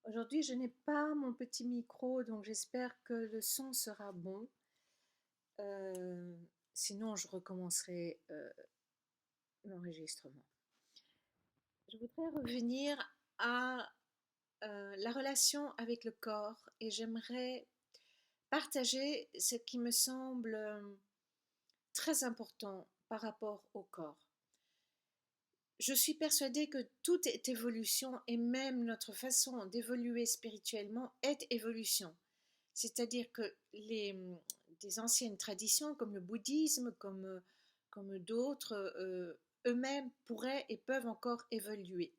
Aujourd'hui, je n'ai pas mon petit micro, donc j'espère que le son sera bon. Euh, Sinon, je recommencerai l'enregistrement. Je voudrais revenir à la relation avec le corps et j'aimerais partager ce qui me semble très important par rapport au corps. Je suis persuadée que tout est évolution et même notre façon d'évoluer spirituellement est évolution. C'est-à-dire que des anciennes traditions comme le bouddhisme, comme d'autres, eux-mêmes pourraient et peuvent encore évoluer.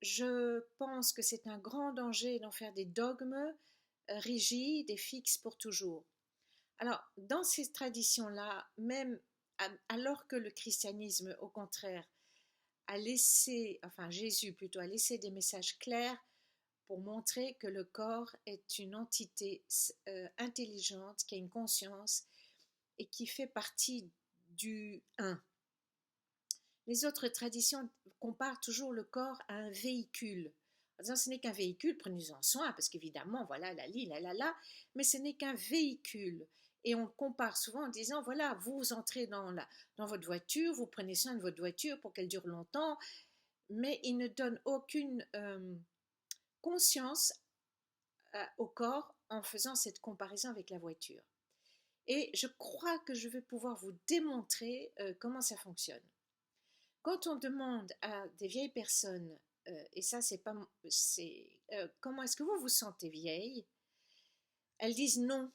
Je pense que c'est un grand danger d'en faire des dogmes rigides et fixes pour toujours. Alors, dans ces traditions-là, même alors que le christianisme, au contraire, a laissé, enfin Jésus plutôt, a laissé des messages clairs pour montrer que le corps est une entité intelligente, qui a une conscience et qui fait partie du un. Les autres traditions comparent toujours le corps à un véhicule. En disant ce n'est qu'un véhicule, prenez-en soin, parce qu'évidemment, voilà, la, mais ce n'est qu'un véhicule. Et on compare souvent en disant, voilà, vous entrez dans votre voiture, vous prenez soin de votre voiture pour qu'elle dure longtemps, mais il ne donne aucune conscience au corps en faisant cette comparaison avec la voiture. Et je crois que je vais pouvoir vous démontrer comment ça fonctionne. Quand on demande à des vieilles personnes, et ça c'est pas, comment est-ce que vous vous sentez vieille, elles disent non.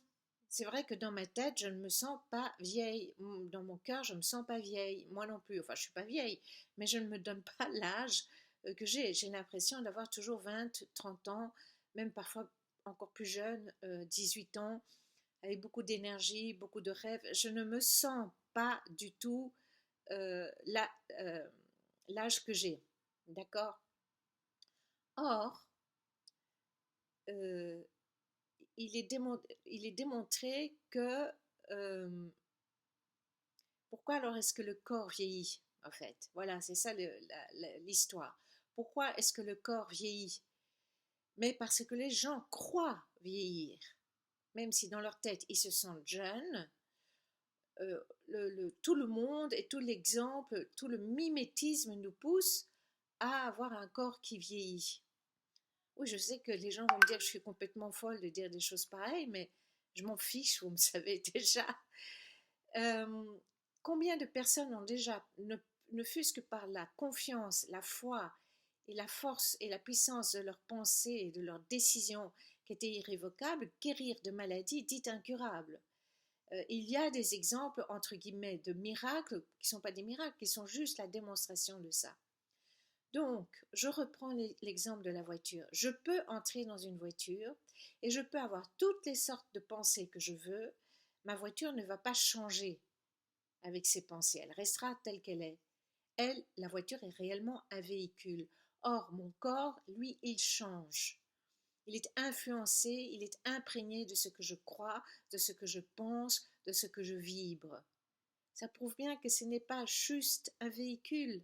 C'est vrai que dans ma tête, je ne me sens pas vieille. Dans mon cœur, je ne me sens pas vieille. Moi non plus. Enfin, je ne suis pas vieille, mais je ne me donne pas l'âge que j'ai. J'ai l'impression d'avoir toujours 20, 30 ans, même parfois encore plus jeune, 18 ans, avec beaucoup d'énergie, beaucoup de rêves. Je ne me sens pas du tout euh, la- euh, l'âge que j'ai. D'accord. Or, euh, il est démontré que euh, pourquoi alors est-ce que le corps vieillit en fait. Voilà, c'est ça l'histoire. Pourquoi est-ce que le corps vieillit? Mais parce que les gens croient vieillir, même si dans leur tête ils se sentent jeunes. Tout le monde et tout l'exemple, tout le mimétisme nous pousse à avoir un corps qui vieillit. Oui, je sais que les gens vont me dire que je suis complètement folle de dire des choses pareilles, mais je m'en fiche, vous me savez déjà. Euh, Combien de personnes ont déjà, ne fût-ce que par la confiance, la foi et la force et la puissance de leurs pensées et de leurs décisions qui étaient irrévocables, guérir de maladies dites incurables. Il y a des exemples, entre guillemets, de miracles qui ne sont pas des miracles, qui sont juste la démonstration de ça. Donc, je reprends l'exemple de la voiture. Je peux entrer dans une voiture et je peux avoir toutes les sortes de pensées que je veux. Ma voiture ne va pas changer avec ses pensées, elle restera telle qu'elle est. Elle, la voiture est réellement un véhicule. Or, mon corps, lui, il change. Il est influencé, il est imprégné de ce que je crois, de ce que je pense, de ce que je vibre. Ça prouve bien que ce n'est pas juste un véhicule.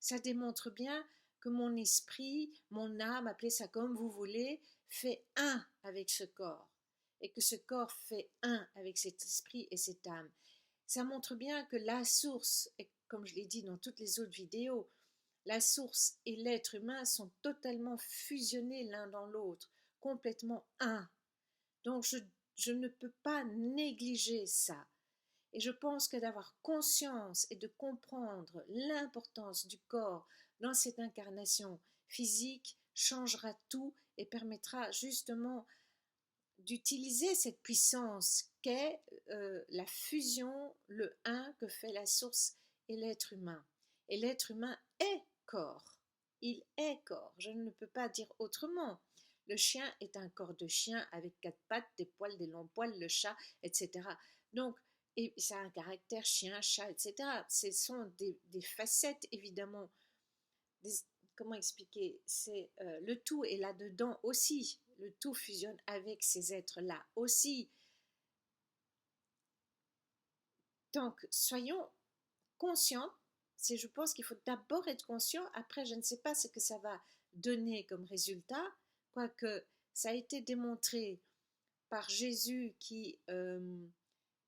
Ça démontre bien que mon esprit, mon âme, appelez ça comme vous voulez, fait un avec ce corps. Et que ce corps fait un avec cet esprit et cette âme. Ça montre bien que la source, et comme je l'ai dit dans toutes les autres vidéos, la source et l'être humain sont totalement fusionnés l'un dans l'autre, complètement un. Donc je ne peux pas négliger ça. Et je pense que d'avoir conscience et de comprendre l'importance du corps dans cette incarnation physique changera tout et permettra justement d'utiliser cette puissance qu'est la fusion, le un que fait la source et l'être humain. Et l'être humain est corps. Il est corps. Je ne peux pas dire autrement. Le chien est un corps de chien avec quatre pattes, des poils, des longs poils, le chat, etc. Donc, et ça a un caractère chien, chat, etc. Ce sont des facettes, évidemment. Des, comment expliquer? C'est le tout est là-dedans aussi. Le tout fusionne avec ces êtres-là aussi. Donc, soyons conscients. Je pense qu'il faut d'abord être conscient. Après, je ne sais pas ce que ça va donner comme résultat, quoique ça a été démontré par Jésus qui,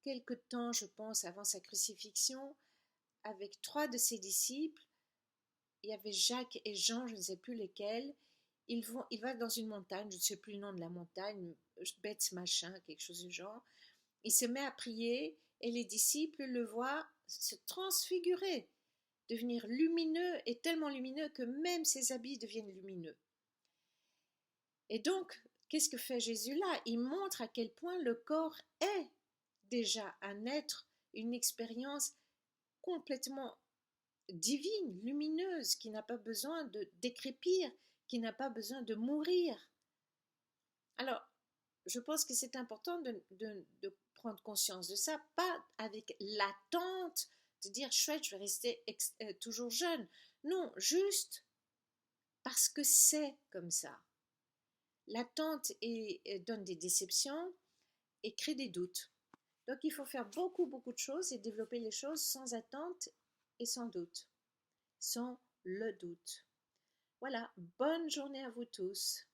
quelque temps, je pense, avant sa crucifixion, avec 3 de ses disciples, il y avait Jacques et Jean, je ne sais plus lesquels, il va dans une montagne, je ne sais plus le nom de la montagne, Bête machin, quelque chose du genre, il se met à prier et les disciples le voient se transfigurer, devenir lumineux et tellement lumineux que même ses habits deviennent lumineux. Et donc, qu'est-ce que fait Jésus là? Il montre à quel point le corps est déjà un être, une expérience complètement divine, lumineuse, qui n'a pas besoin de décrépir, qui n'a pas besoin de mourir. Alors, je pense que c'est important de prendre conscience de ça, pas avec l'attente de dire chouette, je vais rester toujours jeune. Non, juste parce que c'est comme ça. L'attente donne des déceptions et crée des doutes. Donc il faut faire beaucoup, beaucoup de choses et développer les choses sans attente et sans doute, sans le doute. Voilà, bonne journée à vous tous.